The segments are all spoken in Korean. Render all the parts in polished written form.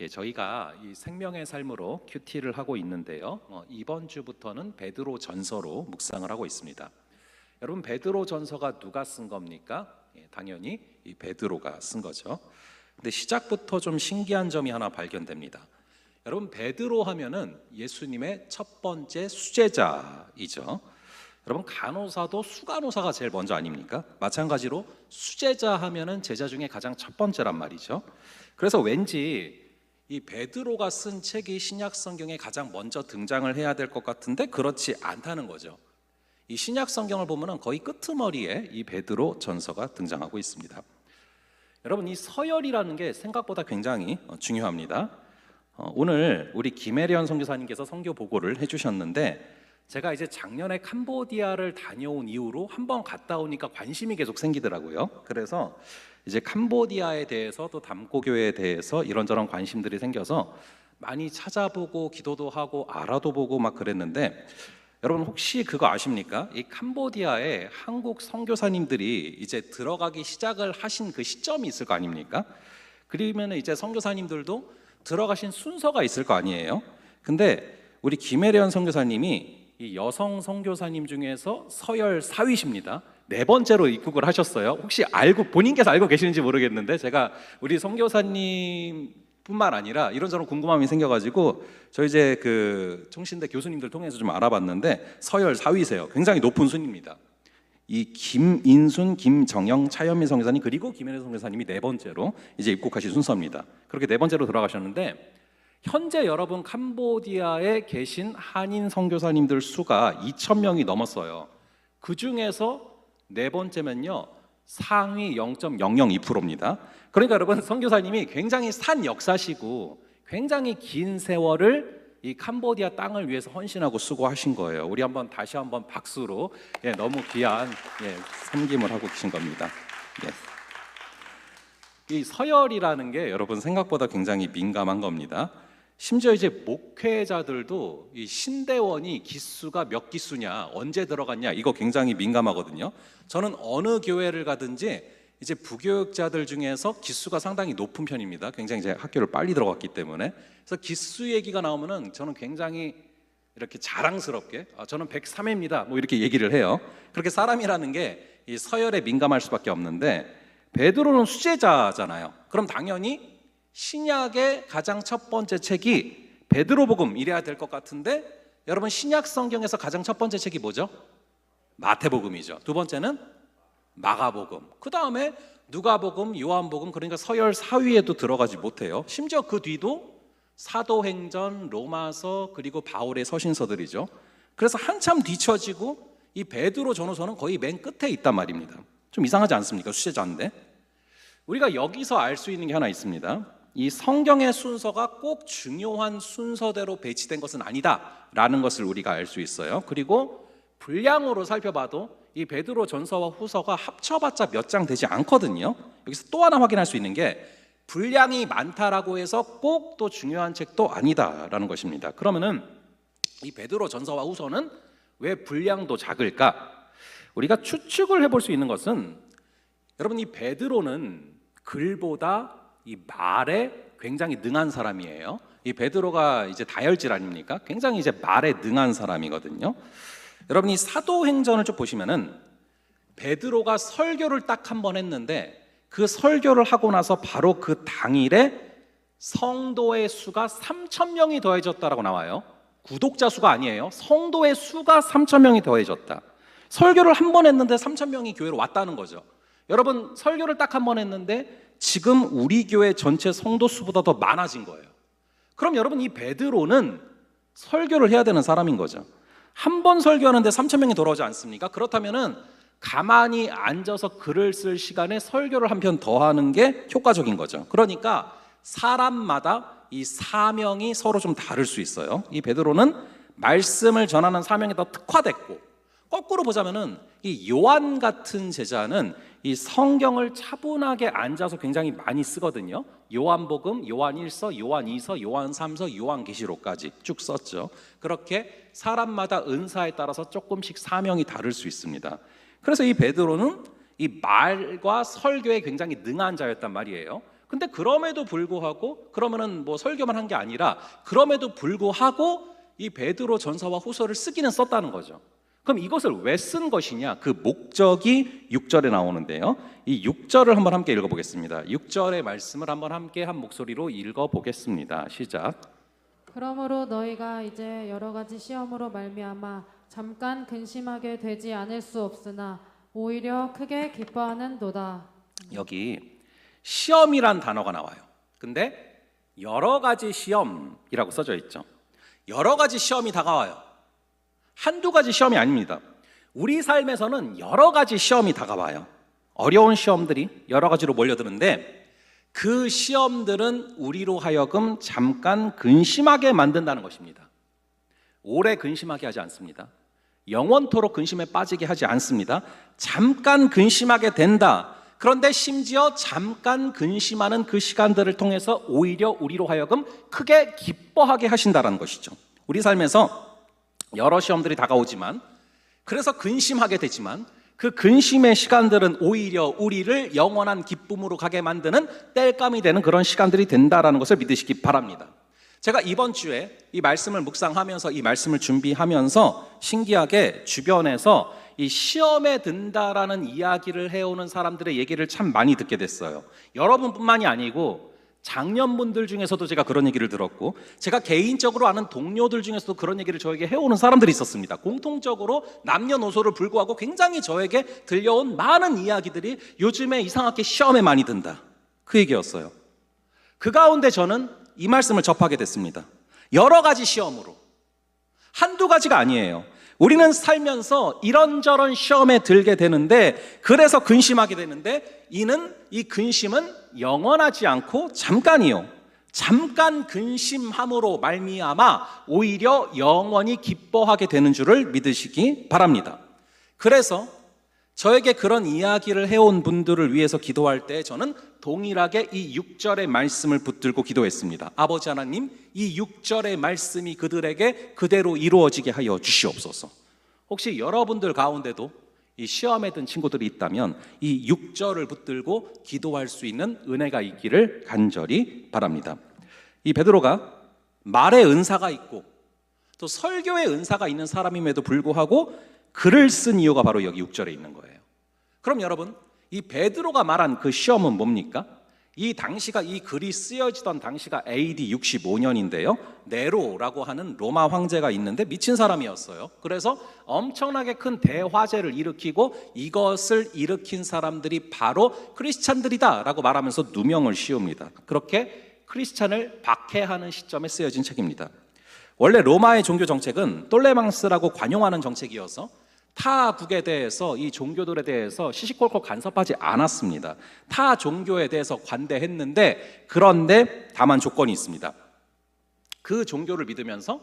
저희가 이 생명의 삶으로 큐티를 하고 있는데요. 이번 주부터는 베드로 전서로 묵상을 하고 있습니다. 여러분, 베드로 전서가 누가 쓴 겁니까? 당연히 이 베드로가 쓴 거죠. 근데 시작부터 좀 신기한 점이 하나 발견됩니다. 여러분, 베드로 하면은 예수님의 첫 번째 수제자이죠. 여러분, 간호사도 수간호사가 제일 먼저 아닙니까? 마찬가지로 수제자 하면은 제자 중에 가장 첫 번째란 말이죠. 그래서 왠지 이 베드로가 쓴 책이 신약 성경에 가장 먼저 등장을 해야 될 것 같은데 그렇지 않다는 거죠. 이 신약 성경을 보면은 거의 끄트머리에 이 베드로 전서가 등장하고 있습니다. 여러분, 이 서열이라는 게 생각보다 굉장히 중요합니다. 오늘 우리 김혜련 선교사님께서 선교 보고를 해주셨는데, 제가 이제 작년에 캄보디아를 다녀온 이후로 한번 갔다 오니까 관심이 계속 생기더라고요. 그래서 이제 캄보디아에 대해서 또 담고교회에 대해서 이런저런 관심들이 생겨서 많이 찾아보고 기도도 하고 알아도 보고 막 그랬는데, 여러분 혹시 그거 아십니까? 이 캄보디아에 한국 선교사님들이 이제 들어가기 시작을 하신 그 시점이 있을 거 아닙니까? 그러면 이제 선교사님들도 들어가신 순서가 있을 거 아니에요? 근데 우리 김혜련 선교사님이 이 여성 선교사님 중에서 서열 4위십니다. 네 번째로 입국을 하셨어요. 혹시 본인께서 알고 계시는지 모르겠는데, 제가 우리 선교사님 뿐만 아니라 이런저런 궁금함이 생겨가지고 저희 이제 그 총신대 교수님들 통해서 좀 알아봤는데 서열 4위세요. 굉장히 높은 순입니다. 이 김인순, 김정영, 차현민 선교사님 그리고 김혜련 선교사님이 네 번째로 이제 입국하신 순서입니다. 그렇게 네 번째로 들어가셨는데, 현재 여러분 캄보디아에 계신 한인 선교사님들 수가 2,000명이 넘었어요. 그 중에서 네 번째면요, 상위 0.002%입니다. 그러니까 여러분, 선교사님이 굉장히 산 역사시고 굉장히 긴 세월을 이 캄보디아 땅을 위해서 헌신하고 수고하신 거예요. 우리 다시 한번 박수로 너무 귀한 섬김을 하고 계신 겁니다. 이 서열이라는 게 여러분 생각보다 굉장히 민감한 겁니다. 심지어 이제 목회자들도 이 신대원이 기수가 몇 기수냐, 언제 들어갔냐, 이거 굉장히 민감하거든요. 저는 어느 교회를 가든지 이제 부교육자들 중에서 기수가 상당히 높은 편입니다. 굉장히 이제 학교를 빨리 들어갔기 때문에. 그래서 기수 얘기가 나오면은 저는 굉장히 이렇게 자랑스럽게 저는 103회입니다 뭐 이렇게 얘기를 해요. 그렇게 사람이라는 게 이 서열에 민감할 수밖에 없는데, 베드로는 수제자잖아요. 그럼 당연히 신약의 가장 첫 번째 책이 베드로복음 이래야 될 것 같은데, 여러분 신약 성경에서 가장 첫 번째 책이 뭐죠? 마태복음이죠. 두 번째는 마가복음, 그 다음에 누가복음, 요한복음. 그러니까 서열 4위에도 들어가지 못해요. 심지어 그 뒤도 사도행전, 로마서, 그리고 바울의 서신서들이죠. 그래서 한참 뒤처지고 이 베드로 전후서는 거의 맨 끝에 있단 말입니다. 좀 이상하지 않습니까? 수제자인데. 우리가 여기서 알 수 있는 게 하나 있습니다. 이 성경의 순서가 꼭 중요한 순서대로 배치된 것은 아니다라는 것을 우리가 알 수 있어요. 그리고 분량으로 살펴봐도 이 베드로 전서와 후서가 합쳐봤자 몇 장 되지 않거든요. 여기서 또 하나 확인할 수 있는 게, 분량이 많다라고 해서 꼭 또 중요한 책도 아니다라는 것입니다. 그러면은 이 베드로 전서와 후서는 왜 분량도 작을까? 우리가 추측을 해볼 수 있는 것은, 여러분 이 베드로는 글보다 이 말에 굉장히 능한 사람이에요. 이 베드로가 이제 다혈질 아닙니까? 굉장히 이제 말에 능한 사람이거든요. 여러분 이 사도행전을 쭉 보시면은 베드로가 설교를 딱 한 번 했는데, 그 설교를 하고 나서 바로 그 당일에 성도의 수가 3,000명이 더해졌다라고 나와요. 구독자 수가 아니에요. 성도의 수가 3,000명이 더해졌다. 설교를 한 번 했는데 3,000명이 교회로 왔다는 거죠. 여러분 설교를 딱 한 번 했는데 지금 우리 교회 전체 성도 수보다 더 많아진 거예요. 그럼 여러분 이 베드로는 설교를 해야 되는 사람인 거죠. 한 번 설교하는데 3,000명이 돌아오지 않습니까? 그렇다면은 가만히 앉아서 글을 쓸 시간에 설교를 한 편 더 하는 게 효과적인 거죠. 그러니까 사람마다 이 사명이 서로 좀 다를 수 있어요. 이 베드로는 말씀을 전하는 사명에 더 특화됐고, 거꾸로 보자면은 이 요한 같은 제자는 이 성경을 차분하게 앉아서 굉장히 많이 쓰거든요. 요한복음, 요한 1서, 요한 2서, 요한 3서, 요한 계시록까지 쭉 썼죠. 그렇게 사람마다 은사에 따라서 조금씩 사명이 다를 수 있습니다. 그래서 이 베드로는 이 말과 설교에 굉장히 능한 자였단 말이에요. 근데 그럼에도 불구하고 그러면은 뭐 설교만 한 게 아니라 그럼에도 불구하고 이 베드로 전서와 후서를 쓰기는 썼다는 거죠. 그럼 이것을 왜 쓴 것이냐? 그 목적이 6절에 나오는데요. 이 6절을 한번 함께 읽어보겠습니다. 6절의 말씀을 한번 함께 한 목소리로 읽어보겠습니다. 시작. 그러므로 너희가 이제 여러 가지 시험으로 말미암아 잠깐 근심하게 되지 않을 수 없으나 오히려 크게 기뻐하는도다. 여기 시험이란 단어가 나와요. 근데 여러 가지 시험이라고 써져 있죠. 여러 가지 시험이 다가와요. 한두 가지 시험이 아닙니다. 우리 삶에서는 여러 가지 시험이 다가와요. 어려운 시험들이 여러 가지로 몰려드는데 그 시험들은 우리로 하여금 잠깐 근심하게 만든다는 것입니다. 오래 근심하게 하지 않습니다. 영원토록 근심에 빠지게 하지 않습니다. 잠깐 근심하게 된다. 그런데 심지어 잠깐 근심하는 그 시간들을 통해서 오히려 우리로 하여금 크게 기뻐하게 하신다는 것이죠. 우리 삶에서 여러 시험들이 다가오지만 그래서 근심하게 되지만 그 근심의 시간들은 오히려 우리를 영원한 기쁨으로 가게 만드는 땔감이 되는 그런 시간들이 된다라는 것을 믿으시기 바랍니다. 제가 이번 주에 이 말씀을 묵상하면서 이 말씀을 준비하면서 신기하게 주변에서 이 시험에 든다라는 이야기를 해오는 사람들의 얘기를 참 많이 듣게 됐어요. 여러분뿐만이 아니고 장년분들 중에서도 제가 그런 얘기를 들었고 제가 개인적으로 아는 동료들 중에서도 그런 얘기를 저에게 해오는 사람들이 있었습니다. 공통적으로 남녀노소를 불구하고 굉장히 저에게 들려온 많은 이야기들이 요즘에 이상하게 시험에 많이 든다, 그 얘기였어요. 그 가운데 저는 이 말씀을 접하게 됐습니다. 여러 가지 시험으로, 한두 가지가 아니에요. 우리는 살면서 이런저런 시험에 들게 되는데 그래서 근심하게 되는데 이 근심은 영원하지 않고 잠깐이요. 잠깐 근심함으로 말미암아 오히려 영원히 기뻐하게 되는 줄을 믿으시기 바랍니다. 그래서 저에게 그런 이야기를 해온 분들을 위해서 기도할 때 저는 동일하게 이 6절의 말씀을 붙들고 기도했습니다. 아버지 하나님, 이 6절의 말씀이 그들에게 그대로 이루어지게 하여 주시옵소서. 혹시 여러분들 가운데도 이 시험에 든 친구들이 있다면 이 6절을 붙들고 기도할 수 있는 은혜가 있기를 간절히 바랍니다. 이 베드로가 말의 은사가 있고 또 설교의 은사가 있는 사람임에도 불구하고 글을 쓴 이유가 바로 여기 6절에 있는 거예요. 그럼 여러분, 이 베드로가 말한 그 시험은 뭡니까? 이 글이 쓰여지던 당시가 AD 65년인데요. 네로라고 하는 로마 황제가 있는데 미친 사람이었어요. 그래서 엄청나게 큰 대화재를 일으키고 이것을 일으킨 사람들이 바로 크리스찬들이다라고 말하면서 누명을 씌웁니다. 그렇게 크리스찬을 박해하는 시점에 쓰여진 책입니다. 원래 로마의 종교 정책은 똘레망스라고 관용하는 정책이어서 타 국에 대해서 이 종교들에 대해서 시시콜콜 간섭하지 않았습니다. 타 종교에 대해서 관대했는데 그런데 다만 조건이 있습니다. 그 종교를 믿으면서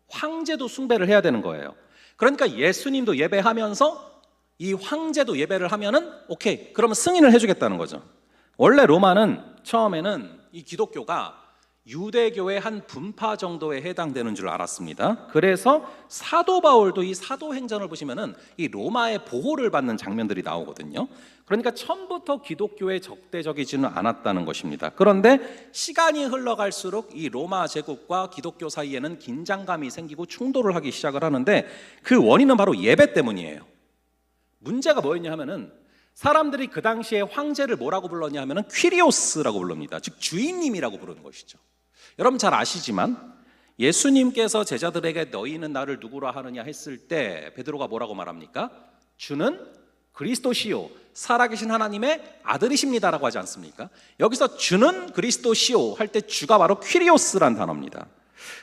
황제도 숭배를 해야 되는 거예요. 그러니까 예수님도 예배하면서 이 황제도 예배를 하면은 오케이, 그러면 승인을 해주겠다는 거죠. 원래 로마는 처음에는 이 기독교가 유대교의 한 분파 정도에 해당되는 줄 알았습니다. 그래서 사도 바울도 이 사도행전을 보시면은 이 로마의 보호를 받는 장면들이 나오거든요. 그러니까 처음부터 기독교에 적대적이지는 않았다는 것입니다. 그런데 시간이 흘러갈수록 이 로마 제국과 기독교 사이에는 긴장감이 생기고 충돌을 하기 시작을 하는데 그 원인은 바로 예배 때문이에요. 문제가 뭐였냐 하면은 사람들이 그 당시에 황제를 뭐라고 불렀냐 하면은 퀴리오스라고 부릅니다. 즉 주인님이라고 부르는 것이죠. 여러분 잘 아시지만 예수님께서 제자들에게 너희는 나를 누구라 하느냐 했을 때 베드로가 뭐라고 말합니까? 주는 그리스도시요 살아계신 하나님의 아들이십니다라고 하지 않습니까? 여기서 주는 그리스도시요 할 때 주가 바로 퀴리오스란 단어입니다.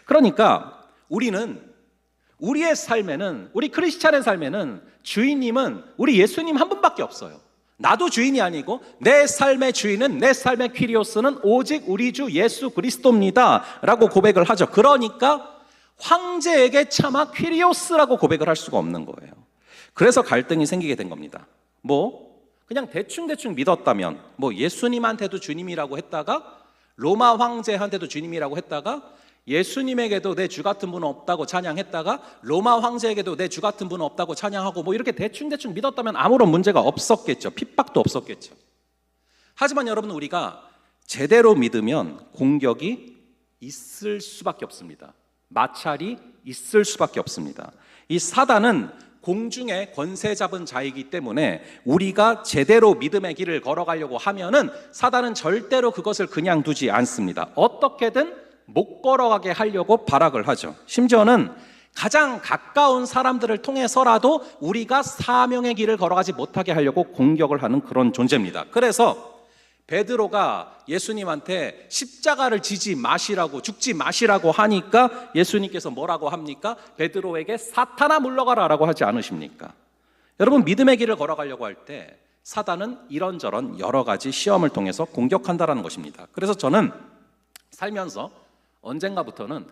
그러니까 우리는 우리의 삶에는, 우리 크리스찬의 삶에는 주인님은 우리 예수님 한 분밖에 없어요. 나도 주인이 아니고 내 삶의 주인은, 내 삶의 퀴리오스는 오직 우리 주 예수 그리스도입니다 라고 고백을 하죠. 그러니까 황제에게 차마 퀴리오스라고 고백을 할 수가 없는 거예요. 그래서 갈등이 생기게 된 겁니다. 그냥 대충 믿었다면 예수님한테도 주님이라고 했다가 로마 황제한테도 주님이라고 했다가 예수님에게도 내 주 같은 분은 없다고 찬양했다가 로마 황제에게도 내 주 같은 분은 없다고 찬양하고 이렇게 대충 믿었다면 아무런 문제가 없었겠죠. 핍박도 없었겠죠. 하지만 여러분, 우리가 제대로 믿으면 공격이 있을 수밖에 없습니다. 마찰이 있을 수밖에 없습니다. 이 사단은 공중에 권세 잡은 자이기 때문에 우리가 제대로 믿음의 길을 걸어가려고 하면은 사단은 절대로 그것을 그냥 두지 않습니다. 어떻게든 못 걸어가게 하려고 발악을 하죠. 심지어는 가장 가까운 사람들을 통해서라도 우리가 사명의 길을 걸어가지 못하게 하려고 공격을 하는 그런 존재입니다. 그래서 베드로가 예수님한테 십자가를 지지 마시라고, 죽지 마시라고 하니까 예수님께서 뭐라고 합니까? 베드로에게 사탄아 물러가라 라고 하지 않으십니까? 여러분, 믿음의 길을 걸어가려고 할 때 사단은 이런저런 여러 가지 시험을 통해서 공격한다라는 것입니다. 그래서 저는 살면서 언젠가부터는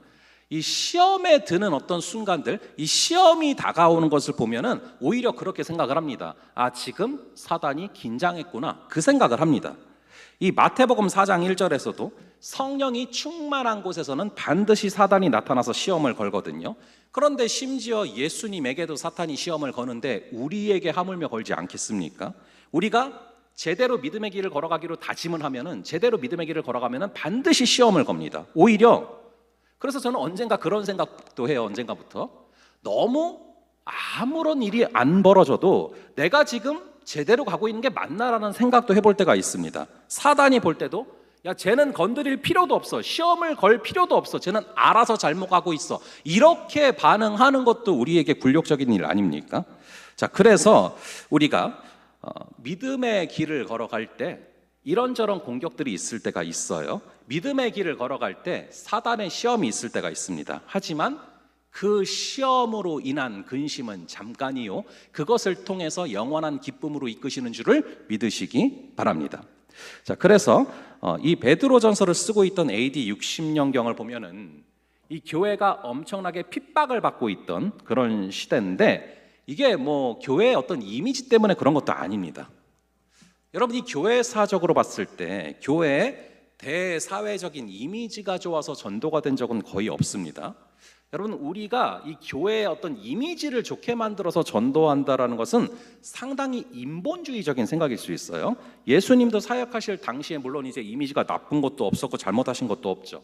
이 시험에 드는 어떤 순간들, 이 시험이 다가오는 것을 보면은 오히려 그렇게 생각을 합니다. 아, 지금 사단이 긴장했구나, 그 생각을 합니다. 이 마태복음 4장 1절에서도 성령이 충만한 곳에서는 반드시 사단이 나타나서 시험을 걸거든요. 그런데 심지어 예수님에게도 사탄이 시험을 거는데 우리에게 하물며 걸지 않겠습니까? 우리가 제대로 믿음의 길을 걸어가기로 다짐을 하면은, 제대로 믿음의 길을 걸어가면은 반드시 시험을 겁니다. 오히려 그래서 저는 언젠가 그런 생각도 해요. 언젠가부터 너무 아무런 일이 안 벌어져도 내가 지금 제대로 가고 있는 게 맞나라는 생각도 해볼 때가 있습니다. 사단이 볼 때도 야, 쟤는 건드릴 필요도 없어, 시험을 걸 필요도 없어, 쟤는 알아서 잘못 가고 있어, 이렇게 반응하는 것도 우리에게 굴욕적인 일 아닙니까? 자, 그래서 우리가 믿음의 길을 걸어갈 때 이런저런 공격들이 있을 때가 있어요. 믿음의 길을 걸어갈 때 사단의 시험이 있을 때가 있습니다. 하지만 그 시험으로 인한 근심은 잠깐이요, 그것을 통해서 영원한 기쁨으로 이끄시는 줄을 믿으시기 바랍니다. 자, 그래서 이 베드로전서를 쓰고 있던 AD 60년경을 보면은 이 교회가 엄청나게 핍박을 받고 있던 그런 시대인데, 이게 뭐 교회의 어떤 이미지 때문에 그런 것도 아닙니다. 여러분, 이 교회사적으로 봤을 때 교회의 대사회적인 이미지가 좋아서 전도가 된 적은 거의 없습니다. 여러분, 우리가 이 교회의 어떤 이미지를 좋게 만들어서 전도한다라는 것은 상당히 인본주의적인 생각일 수 있어요. 예수님도 사역하실 당시에 물론 이제 이미지가 나쁜 것도 없었고 잘못하신 것도 없죠.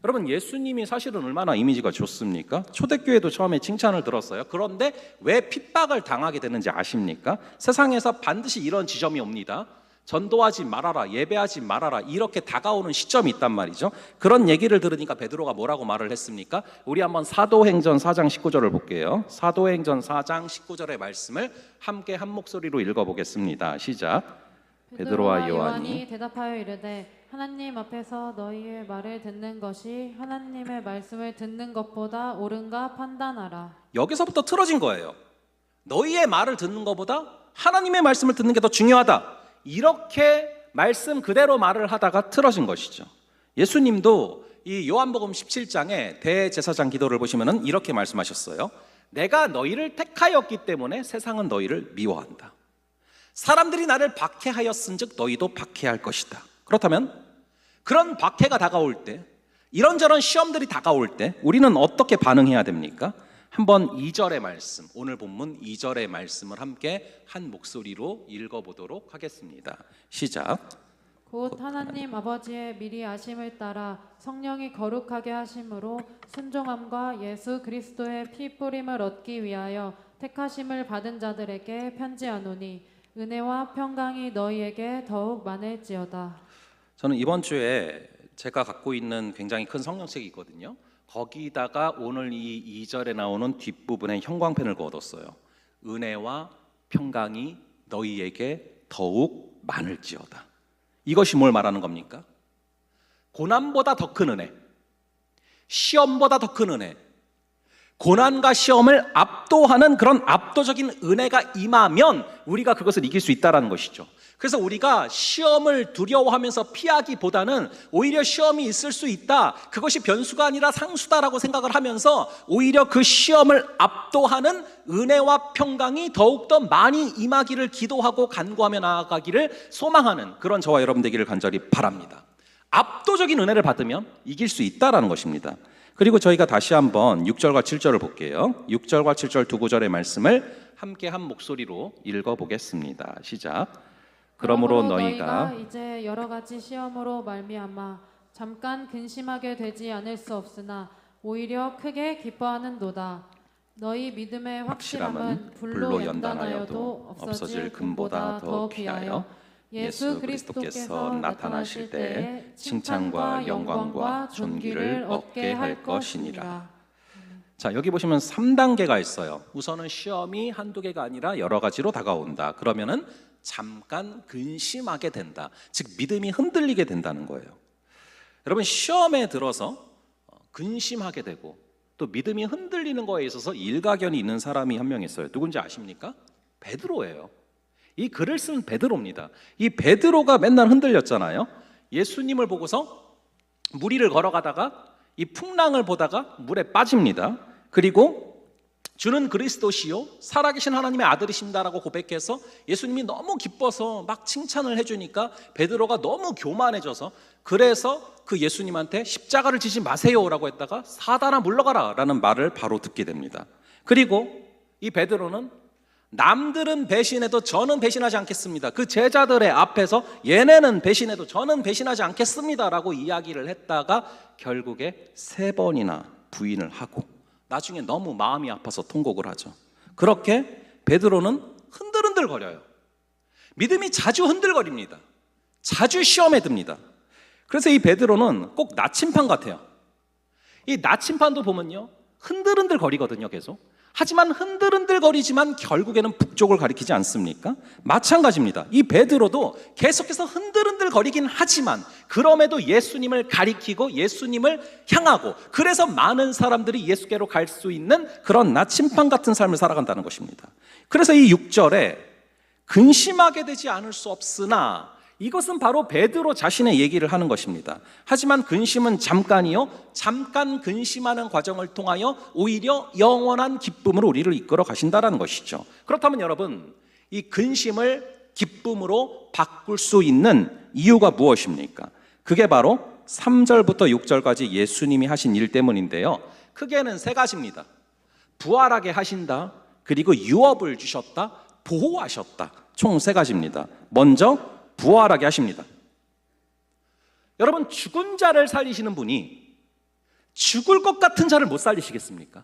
여러분, 예수님이 사실은 얼마나 이미지가 좋습니까? 초대교회도 처음에 칭찬을 들었어요. 그런데 왜 핍박을 당하게 되는지 아십니까? 세상에서 반드시 이런 지점이 옵니다. 전도하지 말아라, 예배하지 말아라, 이렇게 다가오는 시점이 있단 말이죠. 그런 얘기를 들으니까 베드로가 뭐라고 말을 했습니까? 우리 한번 사도행전 4장 19절을 볼게요. 사도행전 4장 19절의 말씀을 함께 한 목소리로 읽어보겠습니다. 시작. 베드로와 요한이 대답하여 이르되 하나님 앞에서 너희의 말을 듣는 것이 하나님의 말씀을 듣는 것보다 옳은가 판단하라. 여기서부터 틀어진 거예요. 너희의 말을 듣는 것보다 하나님의 말씀을 듣는 게 더 중요하다, 이렇게 말씀 그대로 말을 하다가 틀어진 것이죠. 예수님도 이 요한복음 17장에 대제사장 기도를 보시면은 이렇게 말씀하셨어요. 내가 너희를 택하였기 때문에 세상은 너희를 미워한다. 사람들이 나를 박해하였은즉 너희도 박해할 것이다. 그렇다면 그런 박해가 다가올 때, 이런저런 시험들이 다가올 때 우리는 어떻게 반응해야 됩니까? 한번 2절의 말씀, 오늘 본문 2절의 말씀을 함께 한 목소리로 읽어보도록 하겠습니다. 시작. 곧 하나님 아버지의 미리 아심을 따라 성령이 거룩하게 하심으로 순종함과 예수 그리스도의 피 뿌림을 얻기 위하여 택하심을 받은 자들에게 편지하노니 은혜와 평강이 너희에게 더욱 많을지어다. 저는 이번 주에 제가 갖고 있는 굉장히 큰 성경책이 있거든요. 거기다가 오늘 이 2절에 나오는 뒷부분에 형광펜을 그어뒀어요. 은혜와 평강이 너희에게 더욱 많을지어다. 이것이 뭘 말하는 겁니까? 고난보다 더 큰 은혜, 시험보다 더 큰 은혜, 고난과 시험을 압도하는 그런 압도적인 은혜가 임하면 우리가 그것을 이길 수 있다는 것이죠. 그래서 우리가 시험을 두려워하면서 피하기보다는 오히려 시험이 있을 수 있다, 그것이 변수가 아니라 상수다라고 생각을 하면서 오히려 그 시험을 압도하는 은혜와 평강이 더욱더 많이 임하기를 기도하고 간구하며 나아가기를 소망하는 그런 저와 여러분 되기를 간절히 바랍니다. 압도적인 은혜를 받으면 이길 수 있다는 것입니다. 그리고 저희가 다시 한번 6절과 7절을 볼게요. 6절과 7절 두 구절의 말씀을 함께 한 목소리로 읽어보겠습니다. 시작. 그러므로 너희가 이제 여러 가지 시험으로 말미암아 잠깐 근심하게 되지 않을 수 없으나 오히려 크게 기뻐하는도다. 너희 믿음의 확실함은 불로 연단하여도 없어질 금보다 더 귀하여 예수 그리스도께서 나타나실 때에 칭찬과 영광과 존귀를 얻게 할 것이니라. 자, 여기 보시면 3단계가 있어요. 우선은 시험이 한두 개가 아니라 여러 가지로 다가온다. 그러면은 잠깐 근심하게 된다. 즉 믿음이 흔들리게 된다는 거예요. 여러분, 시험에 들어서 근심하게 되고 또 믿음이 흔들리는 거에 있어서 일가견이 있는 사람이 한 명 있어요. 누군지 아십니까? 베드로예요. 이 글을 쓴 베드로입니다. 이 베드로가 맨날 흔들렸잖아요. 예수님을 보고서 물 위를 걸어가다가 이 풍랑을 보다가 물에 빠집니다. 그리고 주는 그리스도시요 살아계신 하나님의 아들이신다라고 고백해서 예수님이 너무 기뻐서 막 칭찬을 해주니까 베드로가 너무 교만해져서 그래서 그 예수님한테 십자가를 지지 마세요라고 했다가 사단아 물러가라 라는 말을 바로 듣게 됩니다. 그리고 이 베드로는 남들은 배신해도 저는 배신하지 않겠습니다. 그 제자들의 앞에서 얘네는 배신해도 저는 배신하지 않겠습니다 라고 이야기를 했다가 결국에 3번이나 부인을 하고 나중에 너무 마음이 아파서 통곡을 하죠. 그렇게 베드로는 흔들흔들 거려요. 믿음이 자주 흔들거립니다. 자주 시험에 듭니다. 그래서 이 베드로는 꼭 나침판 같아요. 이 나침판도 보면요 흔들흔들 거리거든요 계속. 하지만 흔들흔들거리지만 결국에는 북쪽을 가리키지 않습니까? 마찬가지입니다. 이 베드로도 계속해서 흔들흔들거리긴 하지만 그럼에도 예수님을 가리키고 예수님을 향하고 그래서 많은 사람들이 예수께로 갈 수 있는 그런 나침판 같은 삶을 살아간다는 것입니다. 그래서 이 6절에 근심하게 되지 않을 수 없으나 이것은 바로 베드로 자신의 얘기를 하는 것입니다. 하지만 근심은 잠깐이요 잠깐 근심하는 과정을 통하여 오히려 영원한 기쁨으로 우리를 이끌어 가신다는 것이죠. 그렇다면 여러분 이 근심을 기쁨으로 바꿀 수 있는 이유가 무엇입니까? 그게 바로 3절부터 6절까지 예수님이 하신 일 때문인데요 크게는 3가지입니다. 부활하게 하신다, 그리고 유업을 주셨다, 보호하셨다. 총 3가지입니다. 먼저 부활하게 하십니다. 여러분 죽은 자를 살리시는 분이 죽을 것 같은 자를 못 살리시겠습니까?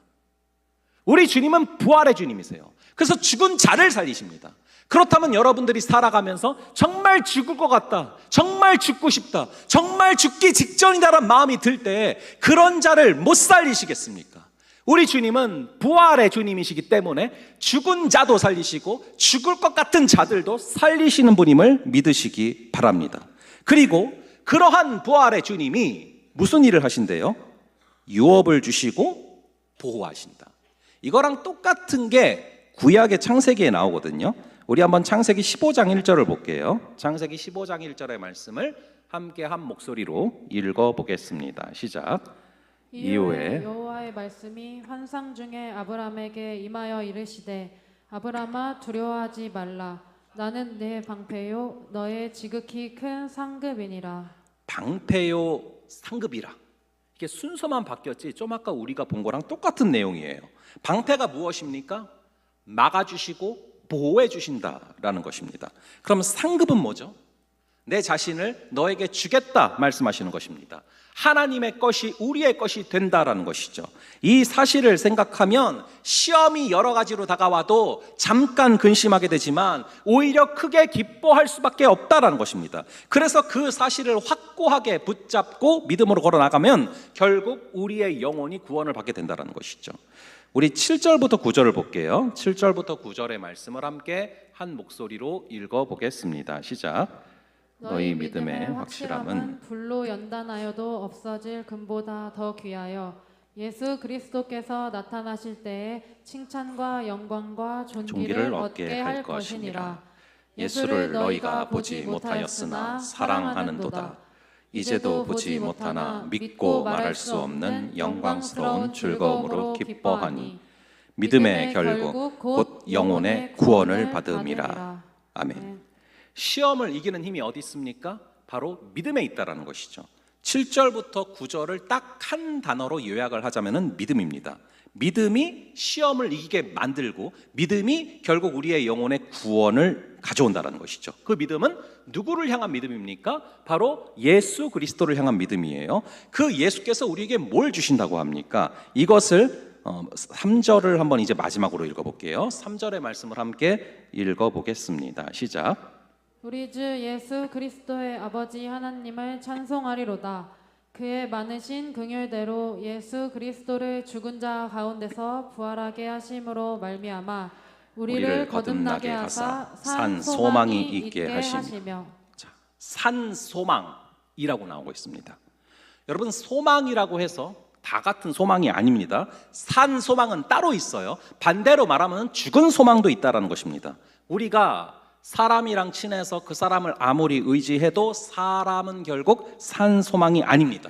우리 주님은 부활의 주님이세요. 그래서 죽은 자를 살리십니다. 그렇다면 여러분들이 살아가면서 정말 죽을 것 같다, 정말 죽고 싶다, 정말 죽기 직전이다라는 마음이 들 때 그런 자를 못 살리시겠습니까? 우리 주님은 부활의 주님이시기 때문에 죽은 자도 살리시고 죽을 것 같은 자들도 살리시는 분임을 믿으시기 바랍니다. 그리고 그러한 부활의 주님이 무슨 일을 하신대요? 유업을 주시고 보호하신다. 이거랑 똑같은 게 구약의 창세기에 나오거든요. 우리 한번 창세기 15장 1절을 볼게요. 창세기 15장 1절의 말씀을 함께 한 목소리로 읽어보겠습니다. 시작. 이후에 여호와의 말씀이 환상 중에 아브람에게 임하여 이르시되 아브람아 두려워하지 말라. 나는 내 방패요 너의 지극히 큰 상급이니라. 방패요 상급이라. 이게 순서만 바뀌었지 좀 아까 우리가 본 거랑 똑같은 내용이에요. 방패가 무엇입니까? 막아주시고 보호해 주신다라는 것입니다. 그럼 상급은 뭐죠? 내 자신을 너에게 주겠다 말씀하시는 것입니다. 하나님의 것이 우리의 것이 된다라는 것이죠. 이 사실을 생각하면 시험이 여러 가지로 다가와도 잠깐 근심하게 되지만 오히려 크게 기뻐할 수밖에 없다라는 것입니다. 그래서 그 사실을 확고하게 붙잡고 믿음으로 걸어나가면 결국 우리의 영혼이 구원을 받게 된다라는 것이죠. 우리 7절부터 9절을 볼게요. 7절부터 9절의 말씀을 함께 한 목소리로 읽어보겠습니다. 시작. 너희 믿음의 확실함은 불로 연단하여도 없어질 금보다 더 귀하여 예수 그리스도께서 나타나실 때에 칭찬과 영광과 존귀를 얻게 할 것이니라. 예수를 너희가 보지 못하였으나 사랑하는도다. 이제도 보지 못하나 믿고 말할 수 없는 영광스러운 즐거움으로 기뻐하니 믿음의 결국 곧 영혼의 구원을 받음이라. 아멘. 네. 시험을 이기는 힘이 어디 있습니까? 바로 믿음에 있다라는 것이죠. 7절부터 9절을 딱 한 단어로 요약을 하자면은 믿음입니다. 믿음이 시험을 이기게 만들고 믿음이 결국 우리의 영혼의 구원을 가져온다는 것이죠. 그 믿음은 누구를 향한 믿음입니까? 바로 예수 그리스도를 향한 믿음이에요. 그 예수께서 우리에게 뭘 주신다고 합니까? 이것을 3절을 한번 이제 마지막으로 읽어볼게요. 3절의 말씀을 함께 읽어보겠습니다. 시작. 우리 주 예수 그리스도의 아버지 하나님을 찬송하리로다. 그의 많으신 긍휼대로 예수 그리스도를 죽은 자 가운데서 부활하게 하심으로 말미암아 우리를 거듭나게 하사 산 소망이 있게 하시며. 자, 산 소망이라고 나오고 있습니다. 여러분, 소망이라고 해서 다 같은 소망이 아닙니다. 산 소망은 따로 있어요. 반대로 말하면 죽은 소망도 있다라는 것입니다. 우리가 사람이랑 친해서 그 사람을 아무리 의지해도 사람은 결국 산 소망이 아닙니다.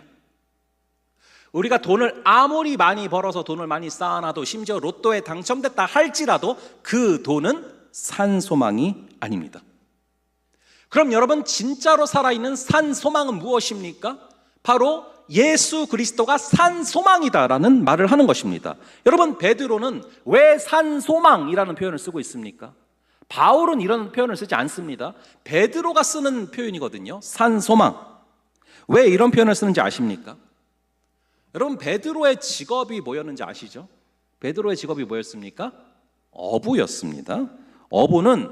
우리가 돈을 아무리 많이 벌어서 돈을 많이 쌓아놔도 심지어 로또에 당첨됐다 할지라도 그 돈은 산 소망이 아닙니다. 그럼 여러분, 진짜로 살아있는 산 소망은 무엇입니까? 바로 예수 그리스도가 산 소망이다라는 말을 하는 것입니다. 여러분, 베드로는 왜 산 소망이라는 표현을 쓰고 있습니까? 바울은 이런 표현을 쓰지 않습니다. 베드로가 쓰는 표현이거든요. 산 소망. 왜 이런 표현을 쓰는지 아십니까? 여러분, 베드로의 직업이 뭐였는지 아시죠? 베드로의 직업이 뭐였습니까? 어부였습니다. 어부는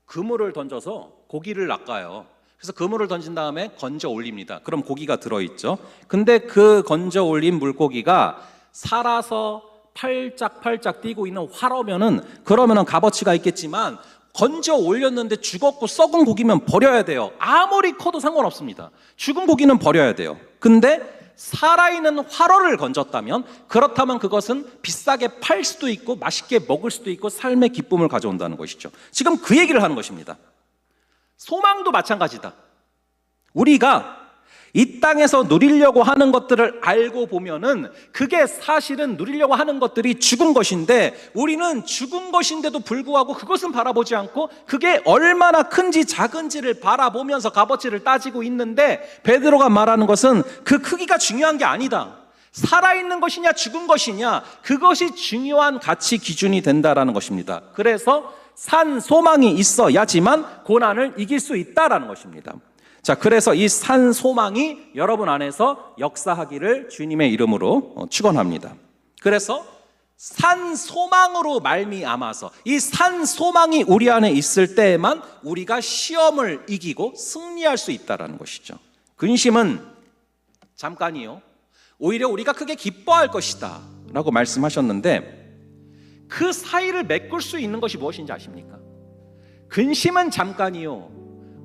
그물을 던져서 고기를 낚아요. 그래서 그물을 던진 다음에 건져 올립니다. 그럼 고기가 들어있죠. 근데 그 건져 올린 물고기가 살아서 팔짝팔짝 뛰고 있는 화로면은 그러면은 값어치가 있겠지만 건져 올렸는데 죽었고 썩은 고기면 버려야 돼요. 아무리 커도 상관없습니다. 죽은 고기는 버려야 돼요. 근데 살아있는 화로를 건졌다면, 그렇다면 그것은 비싸게 팔 수도 있고 맛있게 먹을 수도 있고 삶의 기쁨을 가져온다는 것이죠. 지금 그 얘기를 하는 것입니다. 소망도 마찬가지다. 우리가 이 땅에서 누리려고 하는 것들을 알고 보면은 그게 사실은 누리려고 하는 것들이 죽은 것인데, 우리는 죽은 것인데도 불구하고 그것은 바라보지 않고 그게 얼마나 큰지 작은지를 바라보면서 값어치를 따지고 있는데, 베드로가 말하는 것은 그 크기가 중요한 게 아니다. 살아있는 것이냐 죽은 것이냐, 그것이 중요한 가치 기준이 된다라는 것입니다. 그래서 산 소망이 있어야지만 고난을 이길 수 있다라는 것입니다. 자, 그래서 이 산 소망이 여러분 안에서 역사하기를 주님의 이름으로 축원합니다. 그래서 산 소망으로 말미암아서, 이 산 소망이 우리 안에 있을 때에만 우리가 시험을 이기고 승리할 수 있다라는 것이죠. 근심은 잠깐이요, 오히려 우리가 크게 기뻐할 것이다 라고 말씀하셨는데, 그 사이를 메꿀 수 있는 것이 무엇인지 아십니까? 근심은 잠깐이요,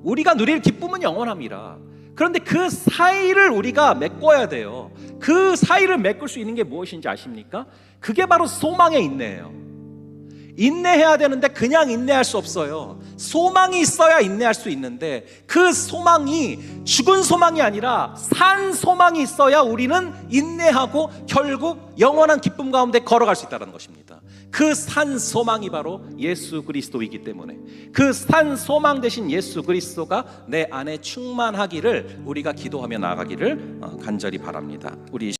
우리가 누릴 기쁨은 영원함이라. 그런데 그 사이를 우리가 메꿔야 돼요. 그 사이를 메꿀 수 있는 게 무엇인지 아십니까? 그게 바로 소망의 인내예요. 인내해야 되는데 그냥 인내할 수 없어요. 소망이 있어야 인내할 수 있는데, 그 소망이 죽은 소망이 아니라 산 소망이 있어야 우리는 인내하고 결국 영원한 기쁨 가운데 걸어갈 수 있다는 것입니다. 그 산 소망이 바로 예수 그리스도이기 때문에, 그 산 소망 대신 예수 그리스도가 내 안에 충만하기를 우리가 기도하며 나아가기를 간절히 바랍니다. 우리